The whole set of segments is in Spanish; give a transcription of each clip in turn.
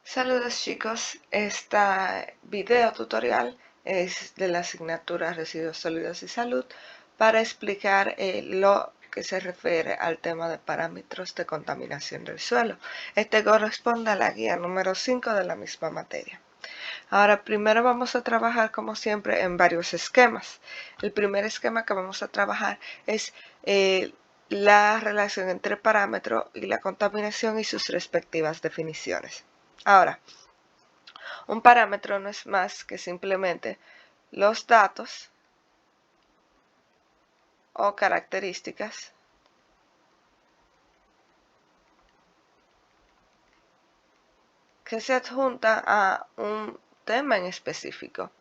Saludos chicos, este video tutorial es de la asignatura Residuos Sólidos y Salud para explicar lo que se refiere al tema de parámetros de contaminación del suelo. Este corresponde a la guía número 5 de la misma materia. Ahora primero vamos a trabajar como siempre en varios esquemas. El primer esquema que vamos a trabajar es la relación entre parámetro y la contaminación y sus respectivas definiciones. Ahora, un parámetro no es más que simplemente los datos o características que se adjuntan a un tema en específico.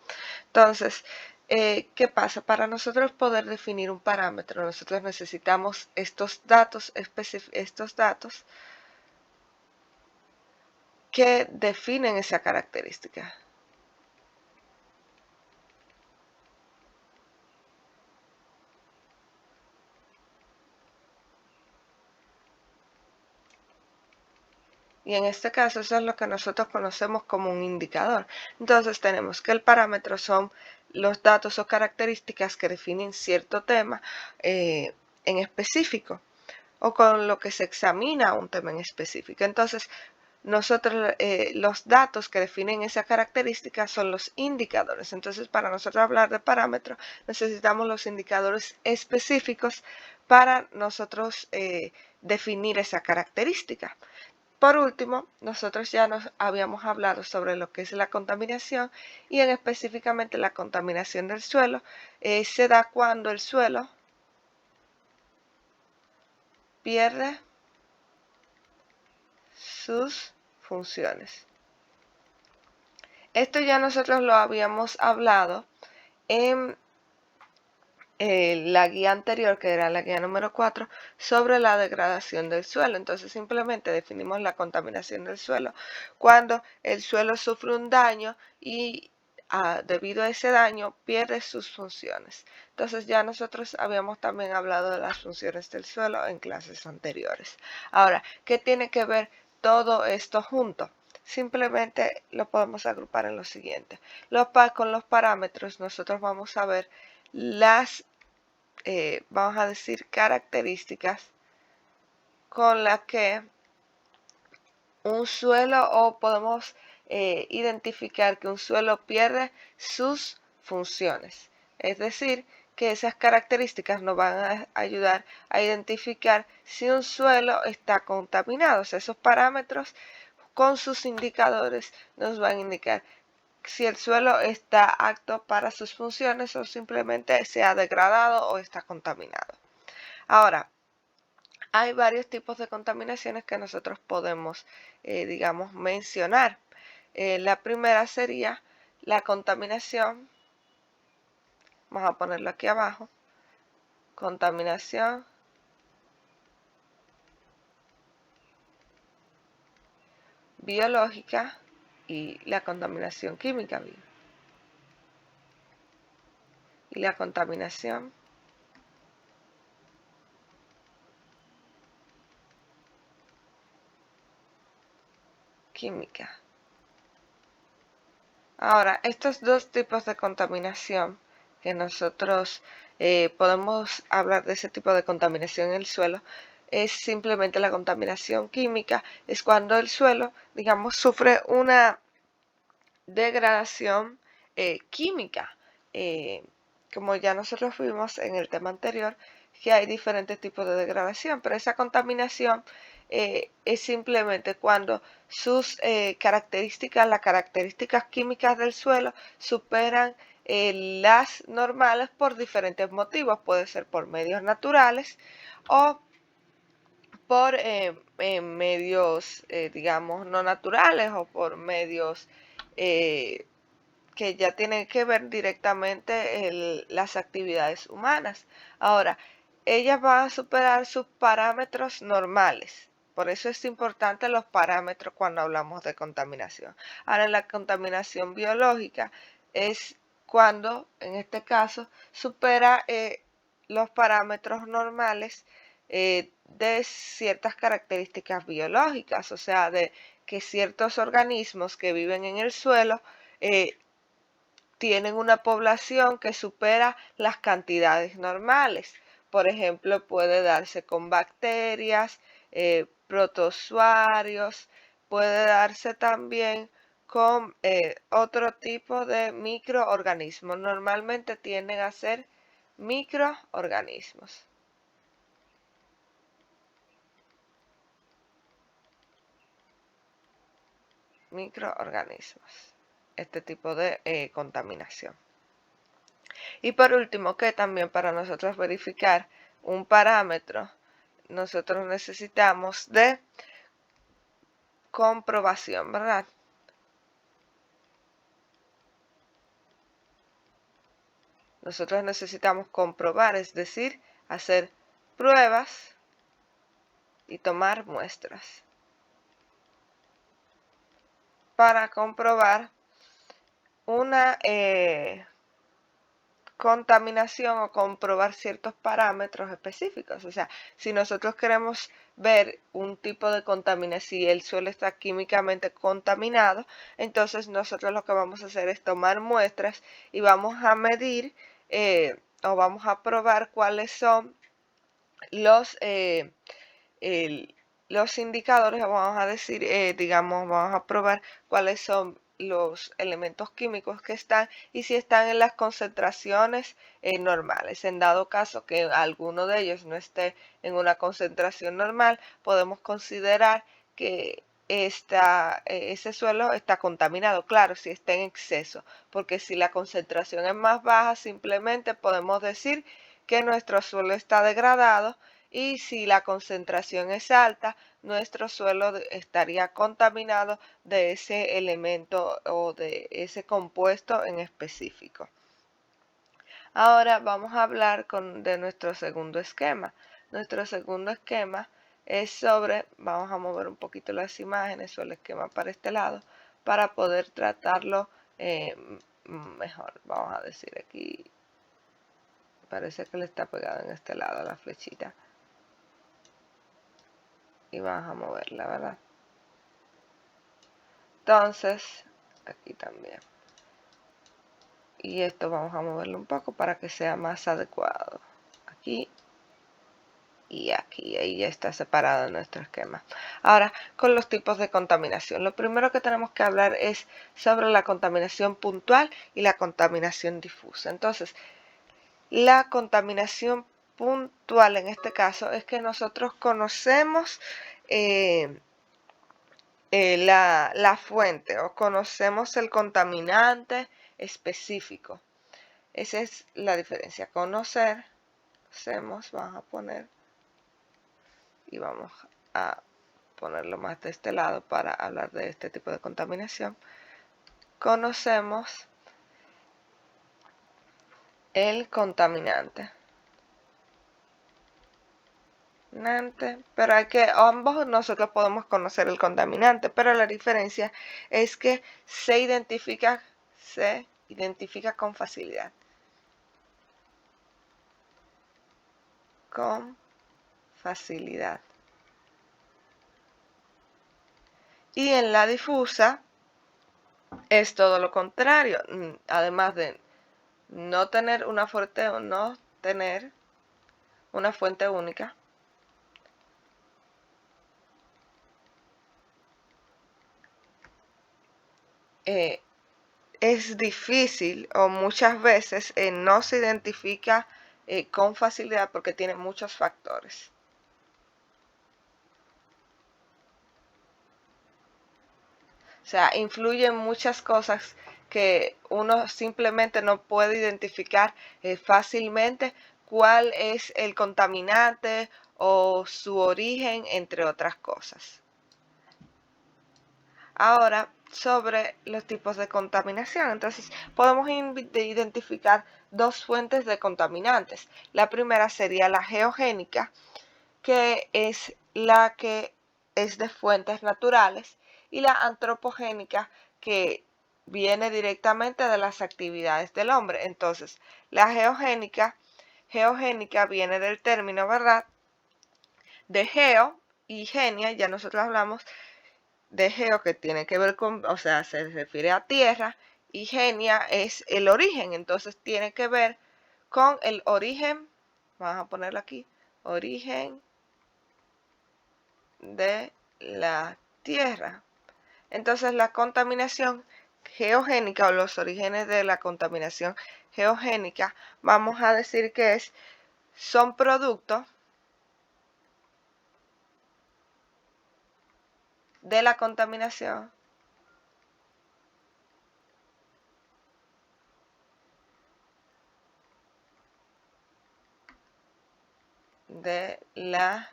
Entonces, ¿qué pasa? Para nosotros poder definir un parámetro, nosotros necesitamos estos datos que definen esa característica. Y en este caso eso es lo que nosotros conocemos como un indicador. Entonces tenemos que el parámetro son los datos o características que definen cierto tema en específico o con lo que se examina un tema en específico. Entonces nosotros los datos que definen esa característica son los indicadores. Entonces para nosotros hablar de parámetros necesitamos los indicadores específicos para nosotros definir esa característica. Por último, nosotros ya nos habíamos hablado sobre lo que es la contaminación y específicamente la contaminación del suelo se da cuando el suelo pierde sus funciones. Esto ya nosotros lo habíamos hablado en la guía anterior, que era la guía número 4, sobre la degradación del suelo. Entonces simplemente definimos la contaminación del suelo cuando el suelo sufre un daño y debido a ese daño pierde sus funciones. Entonces ya nosotros habíamos también hablado de las funciones del suelo en clases anteriores. Ahora, ¿qué tiene que ver todo esto junto? Simplemente lo podemos agrupar en lo siguiente. Con los parámetros nosotros vamos a ver las, vamos a decir, características con las que un suelo o podemos identificar que un suelo pierde sus funciones. Es decir, que esas características nos van a ayudar a identificar si un suelo está contaminado. O sea, esos parámetros con sus indicadores nos van a indicar si el suelo está apto para sus funciones o simplemente se ha degradado o está contaminado. Ahora, hay varios tipos de contaminaciones que nosotros podemos, digamos, mencionar. La primera sería la contaminación, vamos a ponerlo aquí abajo, contaminación biológica y la contaminación química y la contaminación química. Ahora, estos dos tipos de contaminación que nosotros podemos hablar de ese tipo de contaminación en el suelo es simplemente la contaminación química, es cuando el suelo, digamos, sufre una degradación química. Como ya nosotros vimos en el tema anterior, que hay diferentes tipos de degradación, pero esa contaminación es simplemente cuando sus características, las características químicas del suelo superan las normales por diferentes motivos. Puede ser por medios naturales o por medios, digamos, no naturales o por medios que ya tienen que ver directamente las actividades humanas. Ahora, ellas van a superar sus parámetros normales. Por eso es importante los parámetros cuando hablamos de contaminación. Ahora, la contaminación biológica es cuando, en este caso, supera los parámetros normales de ciertas características biológicas, o sea, de que ciertos organismos que viven en el suelo tienen una población que supera las cantidades normales. Por ejemplo, puede darse con bacterias, protozoarios, puede darse también con otro tipo de microorganismos. Normalmente tienden a ser microorganismos. Este tipo de contaminación. Y por último, que también para nosotros verificar un parámetro, nosotros necesitamos de comprobación, ¿verdad? Nosotros necesitamos comprobar, es decir, hacer pruebas y tomar muestras para comprobar una contaminación o comprobar ciertos parámetros específicos. O sea, si nosotros queremos ver un tipo de contaminación, si el suelo está químicamente contaminado, entonces nosotros lo que vamos a hacer es tomar muestras y vamos a medir o vamos a probar cuáles son los indicadores, vamos a decir, digamos, vamos a probar cuáles son los elementos químicos que están y si están en las concentraciones normales. En dado caso que alguno de ellos no esté en una concentración normal, podemos considerar que ese suelo está contaminado. Claro, si está en exceso, porque si la concentración es más baja, simplemente podemos decir que nuestro suelo está degradado, y si la concentración es alta, nuestro suelo estaría contaminado de ese elemento o de ese compuesto en específico. Ahora vamos a hablar de nuestro segundo esquema. Nuestro segundo esquema es sobre, vamos a mover un poquito las imágenes o el esquema para este lado para poder tratarlo mejor. Vamos a decir aquí, parece que le está pegado en este lado la flechita. Y vamos a moverla, ¿verdad? Entonces, aquí también. Y esto vamos a moverlo un poco para que sea más adecuado. Aquí y aquí. Ahí ya está separado nuestro esquema. Ahora, con los tipos de contaminación. Lo primero que tenemos que hablar es sobre la contaminación puntual y la contaminación difusa. Entonces, la contaminación puntual en este caso es que nosotros conocemos la fuente o conocemos el contaminante específico. Esa es la diferencia. Conocemos, vamos a poner y vamos a ponerlo más de este lado para hablar de este tipo de contaminación. Conocemos el contaminante. Pero ambos nosotros podemos conocer el contaminante, pero la diferencia es que se identifica con facilidad. Con facilidad. Y en la difusa es todo lo contrario. Además de no tener una fuente o no tener una fuente única, es difícil o muchas veces no se identifica con facilidad porque tiene muchos factores. O sea, influyen muchas cosas que uno simplemente no puede identificar fácilmente cuál es el contaminante o su origen, entre otras cosas. Ahora, sobre los tipos de contaminación. Entonces, podemos identificar dos fuentes de contaminantes. La primera sería la geogénica, que es la que es de fuentes naturales, y la antropogénica, que viene directamente de las actividades del hombre. Entonces, la geogénica viene del término, ¿verdad?, de geo y genia. Ya nosotros hablamos de geo, que tiene que ver con, o sea, se refiere a tierra, y genia es el origen, entonces tiene que ver con el origen, vamos a ponerlo aquí, origen de la tierra. Entonces la contaminación geogénica o los orígenes de la contaminación geogénica, vamos a decir que son productos de la contaminación de la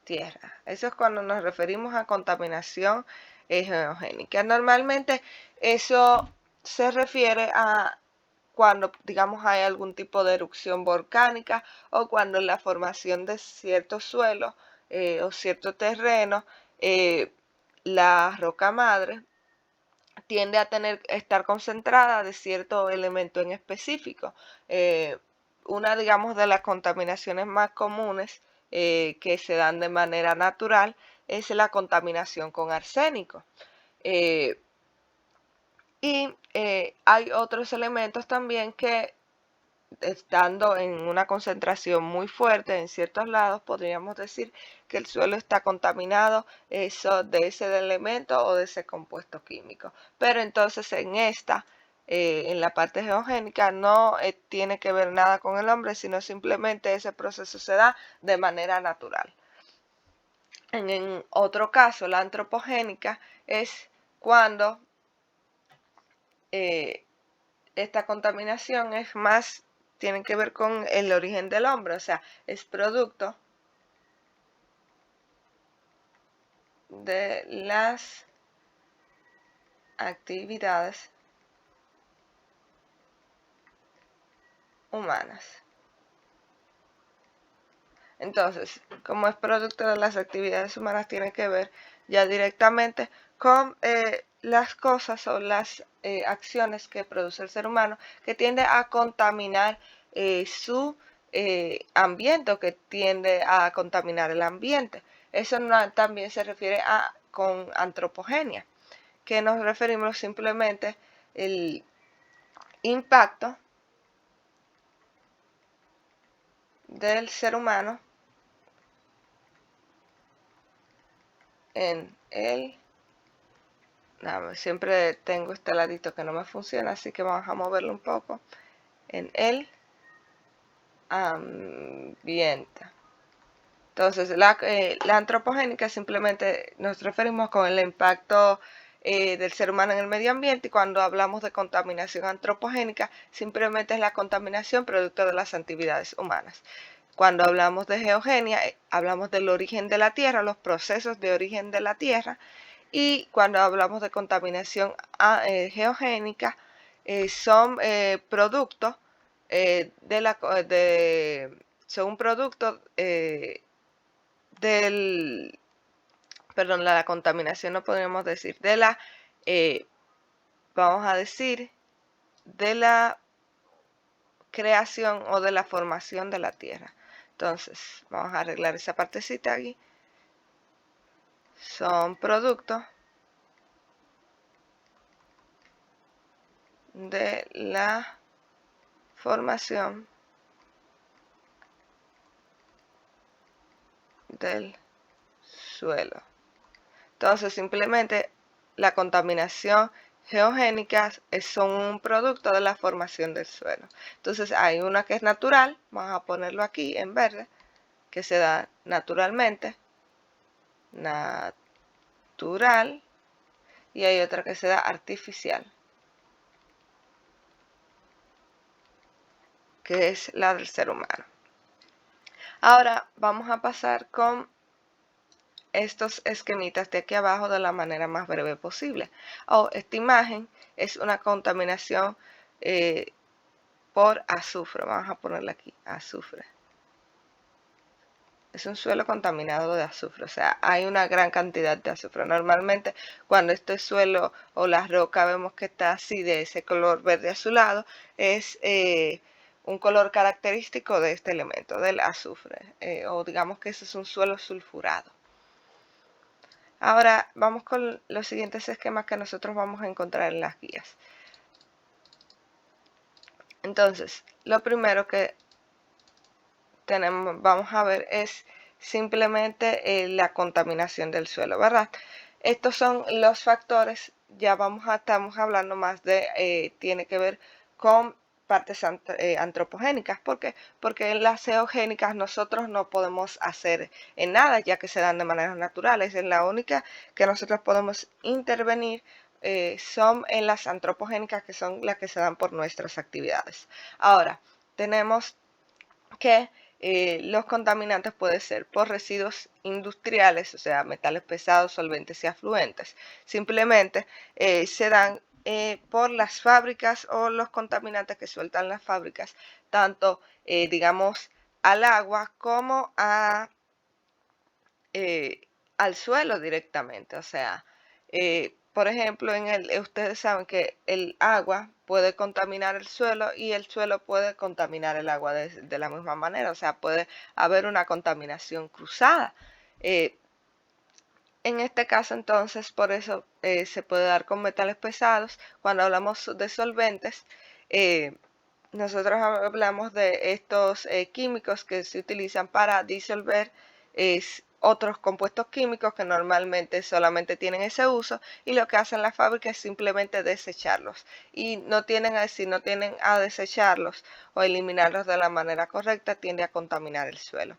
tierra. Eso es cuando nos referimos a contaminación geogénica. Normalmente eso se refiere a cuando, digamos, hay algún tipo de erupción volcánica o cuando la formación de cierto suelo o cierto terreno, la roca madre tiende a estar concentrada de cierto elemento en específico. Una, digamos, de las contaminaciones más comunes que se dan de manera natural es la contaminación con arsénico. Hay otros elementos también que, estando en una concentración muy fuerte en ciertos lados, podríamos decir que el suelo está contaminado de ese elemento o de ese compuesto químico. Pero entonces en la parte geogénica, no tiene que ver nada con el hombre, sino simplemente ese proceso se da de manera natural. En otro caso, la antropogénica es cuando esta contaminación tiene que ver con el origen del hombre, o sea, es producto de las actividades humanas. Entonces, como es producto de las actividades humanas, tiene que ver ya directamente con las cosas o las acciones que produce el ser humano, que tiende a contaminar su ambiente, o que tiende a contaminar el ambiente. Eso también se refiere con antropogenia, que nos referimos simplemente el impacto del ser humano en el... siempre tengo este ladito que no me funciona, así que vamos a moverlo un poco. En el ambiente. Entonces, la antropogénica simplemente nos referimos con el impacto del ser humano en el medio ambiente, y cuando hablamos de contaminación antropogénica, simplemente es la contaminación producto de las actividades humanas. Cuando hablamos de geogenia, hablamos del origen de la tierra, los procesos de origen de la tierra, y cuando hablamos de contaminación geogénica, son productos son un producto la contaminación, no podríamos decir, vamos a decir, de la creación o de la formación de la tierra. Entonces, vamos a arreglar esa partecita aquí. Son productos de la formación del suelo. Entonces, simplemente la contaminación geogénica son un producto de la formación del suelo. Entonces, hay una que es natural, vamos a ponerlo aquí en verde, que se da naturalmente, natural, y hay otra que se da artificial, que es la del ser humano. Ahora vamos a pasar con estos esquemitas de aquí abajo de la manera más breve posible. Esta imagen es una contaminación por azufre. Vamos a ponerle aquí, azufre. Es un suelo contaminado de azufre, o sea, hay una gran cantidad de azufre. Normalmente cuando este suelo o la roca vemos que está así, de ese color verde azulado, es un color característico de este elemento, del azufre, o digamos que ese es un suelo sulfurado. Ahora vamos con los siguientes esquemas que nosotros vamos a encontrar en las guías. Entonces, lo primero que vamos a ver es simplemente la contaminación del suelo, ¿verdad? Estos son los factores, ya estamos hablando más de, tiene que ver con partes antropogénicas. ¿Por qué? Porque en las geogénicas nosotros no podemos hacer en nada, ya que se dan de manera natural. Es la única que nosotros podemos intervenir son en las antropogénicas, que son las que se dan por nuestras actividades. Ahora, tenemos que los contaminantes pueden ser por residuos industriales, o sea, metales pesados, solventes y afluentes. Simplemente se dan por las fábricas o los contaminantes que sueltan las fábricas, tanto, digamos, al agua como al suelo directamente. O sea, por ejemplo, ustedes saben que el agua puede contaminar el suelo y el suelo puede contaminar el agua de la misma manera. O sea, puede haber una contaminación cruzada. En este caso, entonces, por eso se puede dar con metales pesados. Cuando hablamos de solventes, nosotros hablamos de estos químicos que se utilizan para disolver otros compuestos químicos que normalmente solamente tienen ese uso, y lo que hacen las fábricas es simplemente desecharlos, y si no tienen a desecharlos o eliminarlos de la manera correcta, tiende a contaminar el suelo.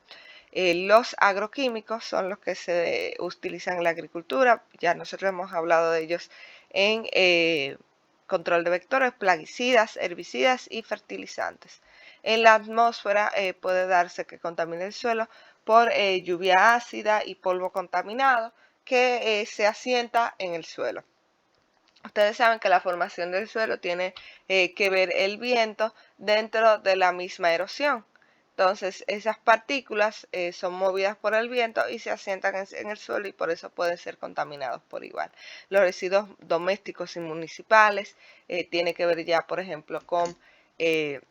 Los agroquímicos son los que se utilizan en la agricultura, ya nosotros hemos hablado de ellos en control de vectores, plaguicidas, herbicidas y fertilizantes. En la atmósfera puede darse que contamine el suelo por lluvia ácida y polvo contaminado que se asienta en el suelo. Ustedes saben que la formación del suelo tiene que ver el viento dentro de la misma erosión. Entonces, esas partículas son movidas por el viento y se asientan en el suelo, y por eso pueden ser contaminados por igual. Los residuos domésticos y municipales tiene que ver ya, por ejemplo, con eh,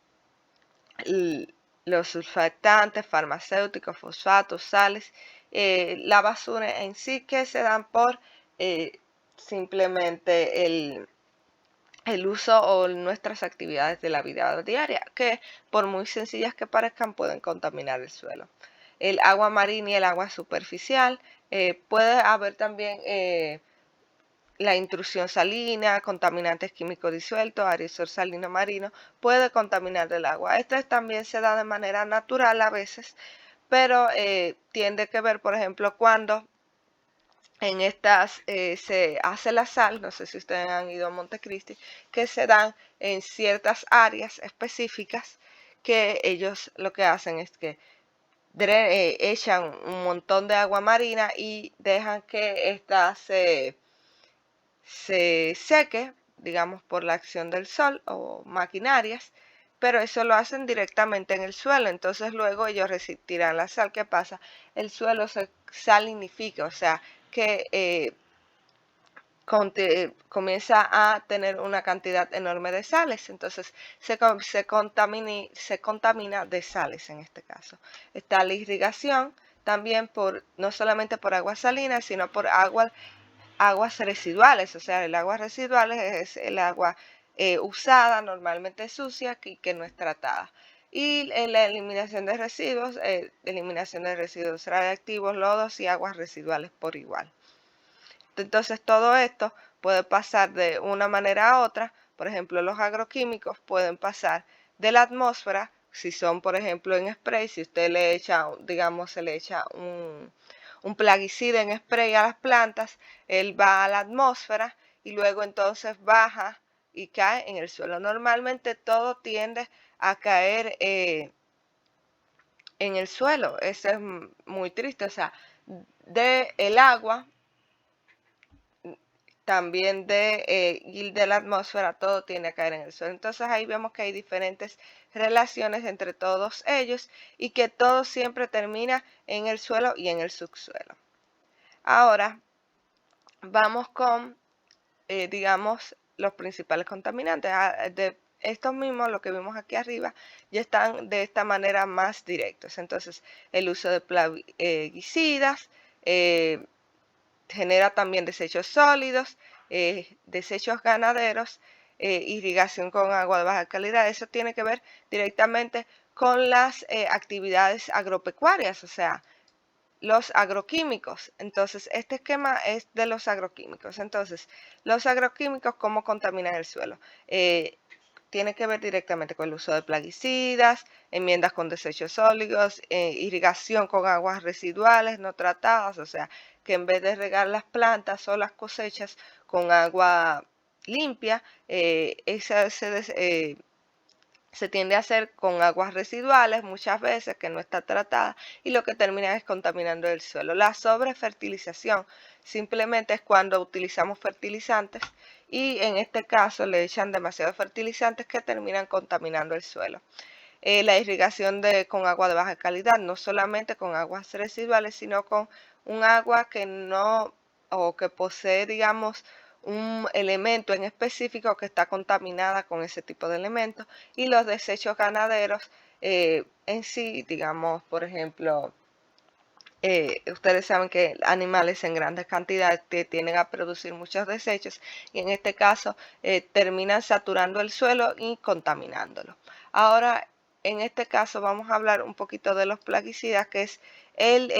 los surfactantes, farmacéuticos, fosfatos, sales, la basura en sí, que se dan por simplemente el uso o nuestras actividades de la vida diaria, que por muy sencillas que parezcan pueden contaminar el suelo. El agua marina y el agua superficial, puede haber también la intrusión salina, contaminantes químicos disueltos, aerosol salino marino, puede contaminar el agua. Esto también se da de manera natural a veces, pero tiene que ver, por ejemplo, cuando en estas se hace la sal, no sé si ustedes han ido a Montecristi, que se dan en ciertas áreas específicas, que ellos lo que hacen es que echan un montón de agua marina y dejan que ésta se seque, digamos, por la acción del sol o maquinarias, pero eso lo hacen directamente en el suelo. Entonces luego ellos tiran la sal. ¿Qué pasa? El suelo se salinifica, o sea que comienza a tener una cantidad enorme de sales. Entonces se contamina de sales en este caso. Está la irrigación también, no solamente por aguas salinas, sino por aguas residuales. O sea, el agua residual es el agua usada, normalmente sucia, que no es tratada. Y la eliminación de residuos radiactivos, lodos y aguas residuales por igual. Entonces todo esto puede pasar de una manera a otra. Por ejemplo, los agroquímicos pueden pasar de la atmósfera, si son, por ejemplo, en spray. Si usted le echa, digamos, se le echa un plaguicida en spray a las plantas, él va a la atmósfera y luego entonces baja y cae en el suelo. Normalmente todo tiende a caer en el suelo. Eso es muy triste. O sea, de el agua, también y de la atmósfera, todo tiende a caer en el suelo. Entonces ahí vemos que hay diferentes relaciones entre todos ellos, y que todo siempre termina en el suelo y en el subsuelo. Ahora vamos con, digamos, los principales contaminantes. De estos mismos, lo que vimos aquí arriba, ya están de esta manera más directos. Entonces, el uso de plaguicidas, genera también desechos sólidos, desechos ganaderos, irrigación con agua de baja calidad. Eso tiene que ver directamente con las actividades agropecuarias, o sea, los agroquímicos. Entonces, este esquema es de los agroquímicos. Entonces, los agroquímicos, ¿cómo contaminan el suelo? Tiene que ver directamente con el uso de plaguicidas, enmiendas con desechos sólidos, irrigación con aguas residuales no tratadas, o sea, que en vez de regar las plantas o las cosechas con agua limpia, se tiende a hacer con aguas residuales muchas veces que no está tratada y lo que termina es contaminando el suelo. La sobrefertilización simplemente es cuando utilizamos fertilizantes y en este caso le echan demasiados fertilizantes que terminan contaminando el suelo. La irrigación con agua de baja calidad, no solamente con aguas residuales, sino con un agua que no o que posee, digamos, un elemento en específico que está contaminada con ese tipo de elementos, y los desechos ganaderos en sí, digamos, por ejemplo, ustedes saben que animales en grandes cantidades tienden a producir muchos desechos y en este caso terminan saturando el suelo y contaminándolo. Ahora, en este caso vamos a hablar un poquito de los plaguicidas, que es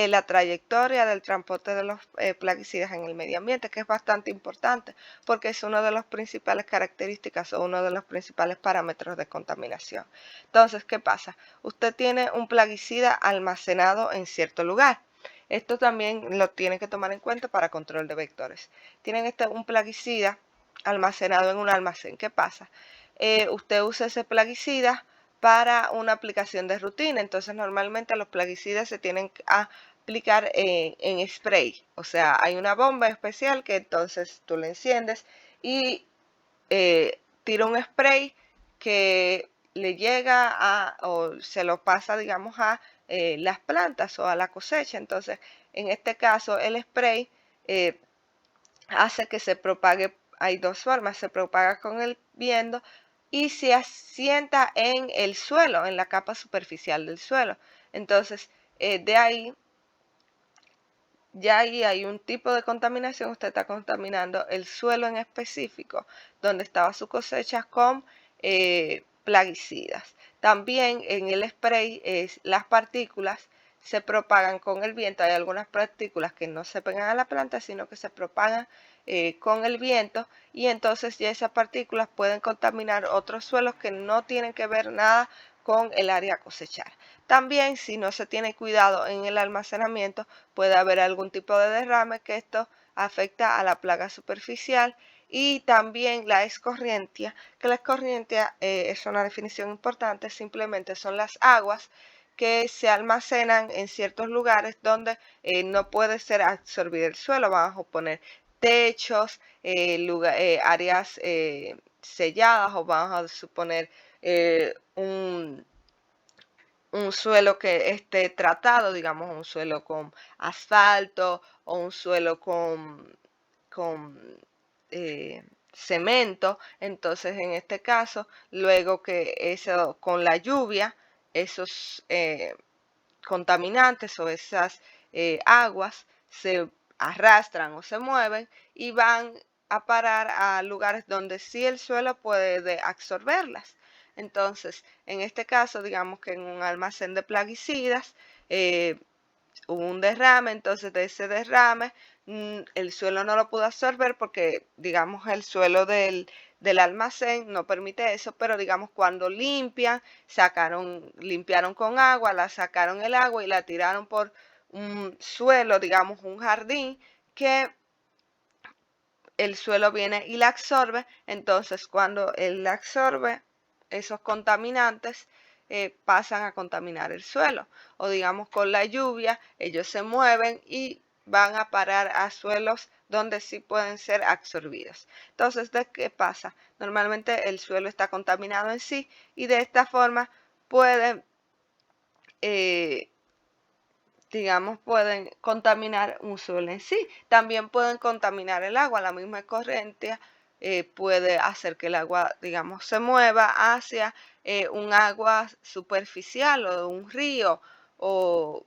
la trayectoria del transporte de los plaguicidas en el medio ambiente, que es bastante importante porque es una de las principales características o uno de los principales parámetros de contaminación. Entonces, ¿qué pasa? Usted tiene un plaguicida almacenado en cierto lugar. Esto también lo tienen que tomar en cuenta para control de vectores. Tienen un plaguicida almacenado en un almacén. ¿Qué pasa? Usted usa ese plaguicida para una aplicación de rutina. Entonces, normalmente los plaguicidas se tienen que aplicar en spray. O sea, hay una bomba especial que entonces tú le enciendes y tira un spray que le llega o se lo pasa, digamos, a las plantas o a la cosecha. Entonces, en este caso, el spray hace que se propague. Hay dos formas: se propaga con el viento y se asienta en el suelo, en la capa superficial del suelo. Entonces, de ahí, ya ahí hay un tipo de contaminación. Usted está contaminando el suelo en específico donde estaba su cosecha con plaguicidas. También en el spray las partículas se propagan con el viento. Hay algunas partículas que no se pegan a la planta, sino que se propagan con el viento, y entonces ya esas partículas pueden contaminar otros suelos que no tienen que ver nada con el área a cosechar. También, si no se tiene cuidado en el almacenamiento, puede haber algún tipo de derrame, que esto afecta a la plaga superficial. Y también la escorrientia, que la escorrientia es una definición importante, simplemente son las aguas que se almacenan en ciertos lugares donde no puede ser absorbido el suelo. Vamos a poner techos, áreas selladas, o vamos a suponer un suelo que esté tratado, digamos un suelo con asfalto o un suelo con cemento. Entonces, en este caso, luego que eso, con la lluvia, esos contaminantes o esas aguas se arrastran o se mueven y van a parar a lugares donde sí el suelo puede absorberlas. Entonces, en este caso, digamos que en un almacén de plaguicidas hubo un derrame. Entonces de ese derrame el suelo no lo pudo absorber porque, digamos, el suelo del almacén no permite eso, pero digamos cuando limpiaron con agua, la sacaron el agua y la tiraron por un suelo, digamos un jardín, que el suelo viene y la absorbe. Entonces cuando él la absorbe, esos contaminantes pasan a contaminar el suelo, o digamos con la lluvia ellos se mueven y van a parar a suelos donde sí pueden ser absorbidos. Entonces, ¿de qué pasa? Normalmente el suelo está contaminado en sí y de esta forma pueden digamos, pueden contaminar un suelo en sí. También pueden contaminar el agua. La misma corriente puede hacer que el agua, digamos, se mueva hacia un agua superficial o un río o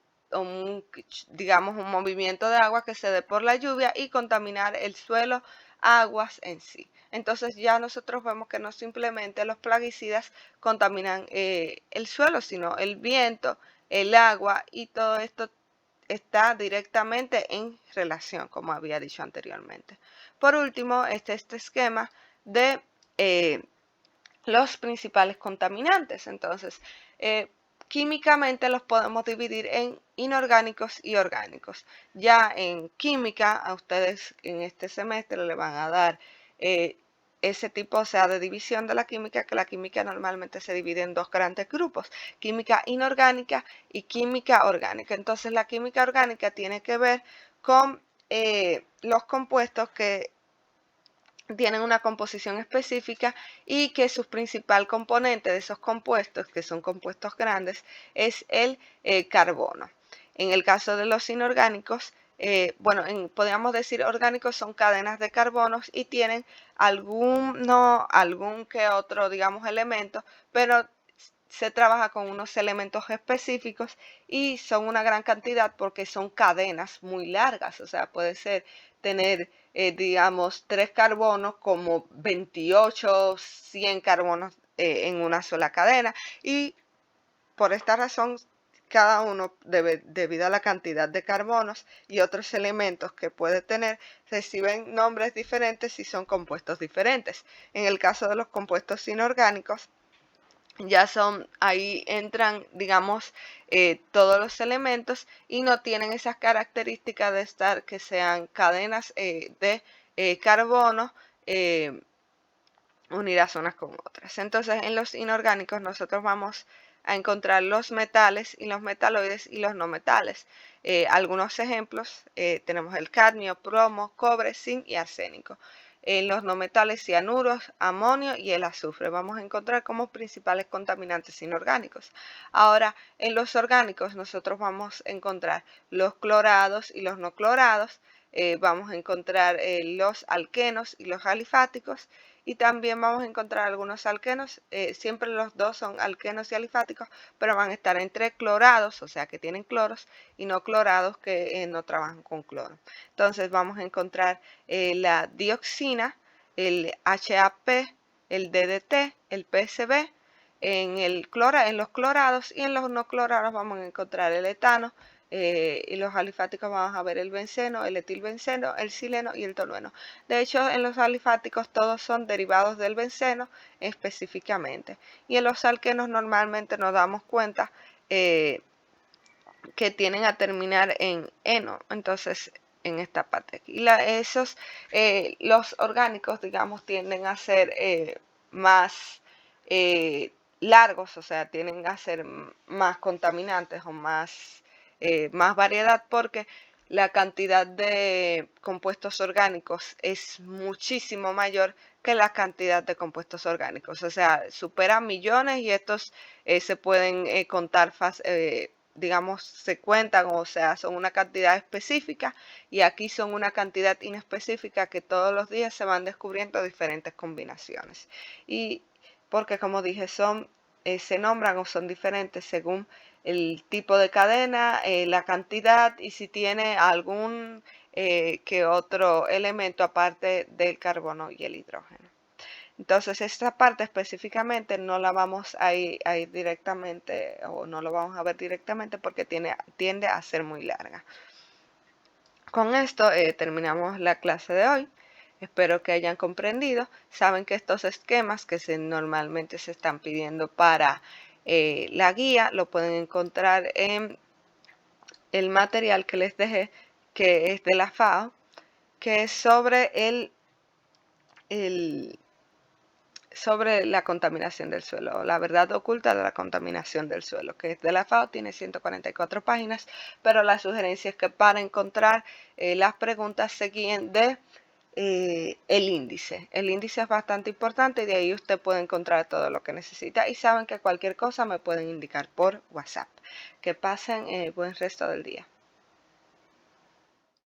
digamos, un movimiento de agua que se dé por la lluvia y contaminar el suelo, aguas en sí. Entonces ya nosotros vemos que no simplemente los plaguicidas contaminan el suelo, sino el viento, el agua, y todo esto está directamente en relación, como había dicho anteriormente. Por último, este esquema de los principales contaminantes. Entonces, químicamente los podemos dividir en inorgánicos y orgánicos. Ya en química, a ustedes en este semestre le van a dar ese tipo, o sea, de división de la química, que la química normalmente se divide en dos grandes grupos: química inorgánica y química orgánica. Entonces, la química orgánica tiene que ver con los compuestos que tienen una composición específica y que su principal componente de esos compuestos, que son compuestos grandes, es el carbono. En el caso de los inorgánicos, podríamos decir orgánicos, son cadenas de carbonos y tienen algún que otro, digamos, elemento, pero se trabaja con unos elementos específicos y son una gran cantidad porque son cadenas muy largas. O sea, puede ser tener, digamos, 3 carbonos como 28, 100 carbonos en una sola cadena, y por esta razón cada uno, debido a la cantidad de carbonos y otros elementos que puede tener, reciben nombres diferentes y son compuestos diferentes. En el caso de los compuestos inorgánicos, ahí entran, digamos, todos los elementos y no tienen esas características de estar, que sean cadenas de carbono unidas unas con otras. Entonces, en los inorgánicos nosotros vamos a encontrar los metales y los metaloides y los no metales. Algunos ejemplos, tenemos el cadmio, plomo, cobre, zinc y arsénico. En los no metales, cianuros, amonio y el azufre vamos a encontrar como principales contaminantes inorgánicos. Ahora, en los orgánicos nosotros vamos a encontrar los clorados y los no clorados. Vamos a encontrar los alquenos y los alifáticos, y también vamos a encontrar algunos alquenos. Siempre los dos son alquenos y alifáticos, pero van a estar entre clorados, o sea que tienen cloros, y no clorados, que no trabajan con cloro. Entonces vamos a encontrar la dioxina, el HAP, el DDT, el PCB en los clorados, y en los no clorados vamos a encontrar el etano, y los alifáticos vamos a ver el benceno, el etilbenceno, el sileno y el tolueno. De hecho, en los alifáticos todos son derivados del benceno específicamente, y en los alquenos normalmente nos damos cuenta que tienen a terminar en eno. Entonces, en esta parte aquí, los orgánicos, digamos, tienden a ser más largos, o sea, tienden a ser más contaminantes o más variedad, porque la cantidad de compuestos orgánicos es muchísimo mayor que la cantidad de compuestos orgánicos. O sea, superan millones, y estos se pueden contar digamos, se cuentan, o sea, son una cantidad específica, y aquí son una cantidad inespecífica que todos los días se van descubriendo diferentes combinaciones. Y porque, como dije, se nombran o son diferentes según el tipo de cadena, la cantidad, y si tiene algún que otro elemento aparte del carbono y el hidrógeno. Entonces, esta parte específicamente no la vamos a ir directamente, o no lo vamos a ver directamente, porque tiende a ser muy larga. Con esto terminamos la clase de hoy. Espero que hayan comprendido. Saben que estos esquemas que normalmente se están pidiendo para la guía lo pueden encontrar en el material que les dejé, que es de la FAO, que es sobre sobre la contaminación del suelo, la verdad oculta de la contaminación del suelo, que es de la FAO, tiene 144 páginas, pero la sugerencia es que para encontrar las preguntas se guíen de el índice. El índice es bastante importante, y de ahí usted puede encontrar todo lo que necesita, y saben que cualquier cosa me pueden indicar por WhatsApp. Que pasen buen resto del día.